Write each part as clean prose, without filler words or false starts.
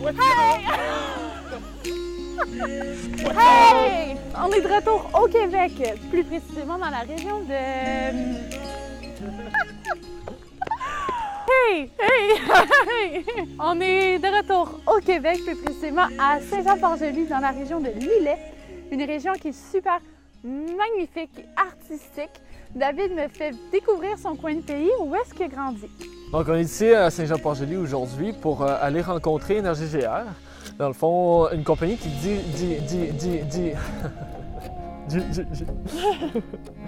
Hey! Hey! On est de retour au Québec, plus précisément dans la région de... Hey! Hey! On est de retour au Québec, plus précisément à Saint-Jean-Port-Joli, dans la région de Lillet. Une région qui est super magnifique, artistique. David me fait découvrir son coin de pays. Où est-ce qu'il a grandi? Donc, on est ici à Saint-Jean-Port-Joli aujourd'hui pour aller rencontrer Énergie GR. Dans le fond, une compagnie qui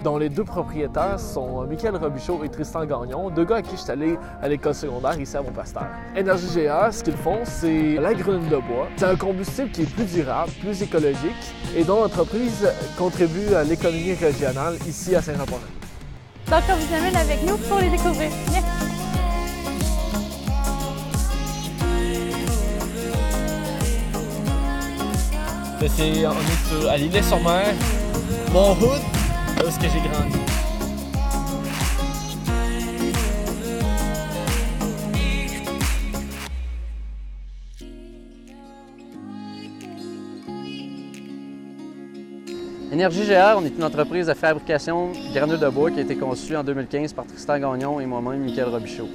dont les deux propriétaires sont Michael Robichaud et Tristan Gagnon, deux gars à qui je suis allé à l'école secondaire ici à Mont-Pasteur. Énergie GR, ce qu'ils font, c'est la grenouille de bois. C'est un combustible qui est plus durable, plus écologique et dont l'entreprise contribue à l'économie régionale ici à Saint-Jean-Port-Joli. Donc, on vous amène avec nous pour les découvrir. Yes. On est à Lillet-sur-Mer, Mont-Hood, là où j'ai grandi. Énergie GR, on est une entreprise de fabrication de granules de bois qui a été conçue en 2015 par Tristan Gagnon et moi-même, Michael Robichaud.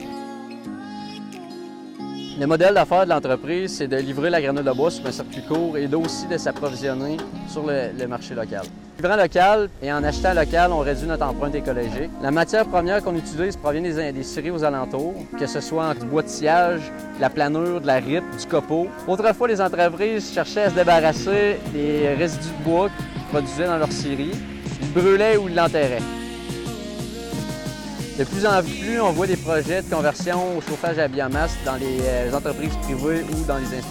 Le modèle d'affaires de l'entreprise, c'est de livrer la granule de bois sur un circuit court et aussi de s'approvisionner sur le marché local. En livrant local et en achetant local, on réduit notre empreinte écologique. La matière première qu'on utilise provient des scieries aux alentours, que ce soit du bois de sciage, de la planure, de la ripe, du copeau. Autrefois, les entreprises cherchaient à se débarrasser des résidus de bois qu'ils produisaient dans leurs scieries. Ils le brûlaient ou ils l'enterraient. De plus en plus, on voit des projets de conversion au chauffage à biomasse dans les entreprises privées ou dans les institutions.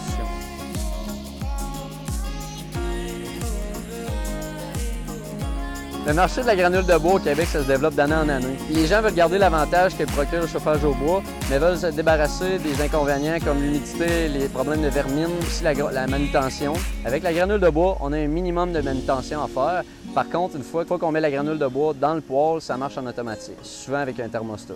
Le marché de la granule de bois au Québec, ça se développe d'année en année. Les gens veulent garder l'avantage que procure le chauffage au bois, mais veulent se débarrasser des inconvénients comme l'humidité, les problèmes de vermine, aussi la manutention. Avec la granule de bois, on a un minimum de manutention à faire. Par contre, une fois qu'on met la granule de bois dans le poêle, ça marche en automatique, souvent avec un thermostat.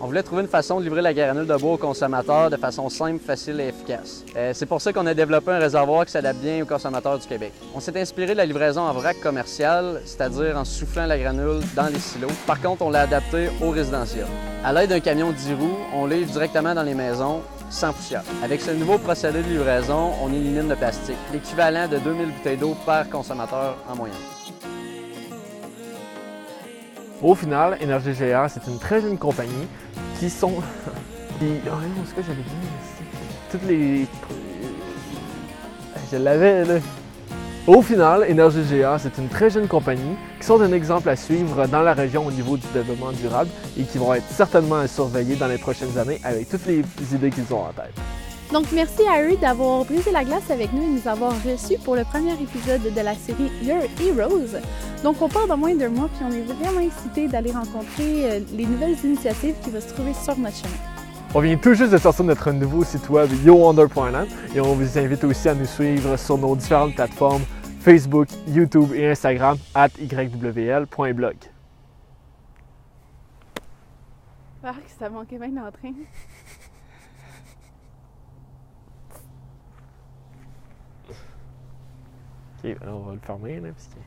On voulait trouver une façon de livrer la granule de bois aux consommateurs de façon simple, facile et efficace. C'est pour ça qu'on a développé un réservoir qui s'adapte bien aux consommateurs du Québec. On s'est inspiré de la livraison en vrac commercial, c'est-à-dire en soufflant la granule dans les silos. Par contre, on l'a adapté au résidentiel. À l'aide d'un camion 10 roues, on livre directement dans les maisons, sans poussière. Avec ce nouveau procédé de livraison, on élimine le plastique, l'équivalent de 2000 bouteilles d'eau par consommateur en moyenne. Au final, Énergie GR, c'est une très jeune compagnie qui sont... ce que j'allais dire, toutes les... Je l'avais, là. Au final, Énergie GR, c'est une très jeune compagnie qui sont un exemple à suivre dans la région au niveau du développement durable et qui vont être certainement à surveiller dans les prochaines années avec toutes les idées qu'ils ont en tête. Donc, merci à eux d'avoir brisé la glace avec nous et nous avoir reçus pour le premier épisode de la série Your Heroes. Donc, on part dans moins d'un mois puis on est vraiment excités d'aller rencontrer les nouvelles initiatives qui vont se trouver sur notre chemin. On vient tout juste de sortir notre nouveau site web YoWonder.net et on vous invite aussi à nous suivre sur nos différentes plateformes Facebook, YouTube et Instagram @ywl.blog. Ah, ça manquait bien d'entrain. Ok, on va le fermer là, parce que...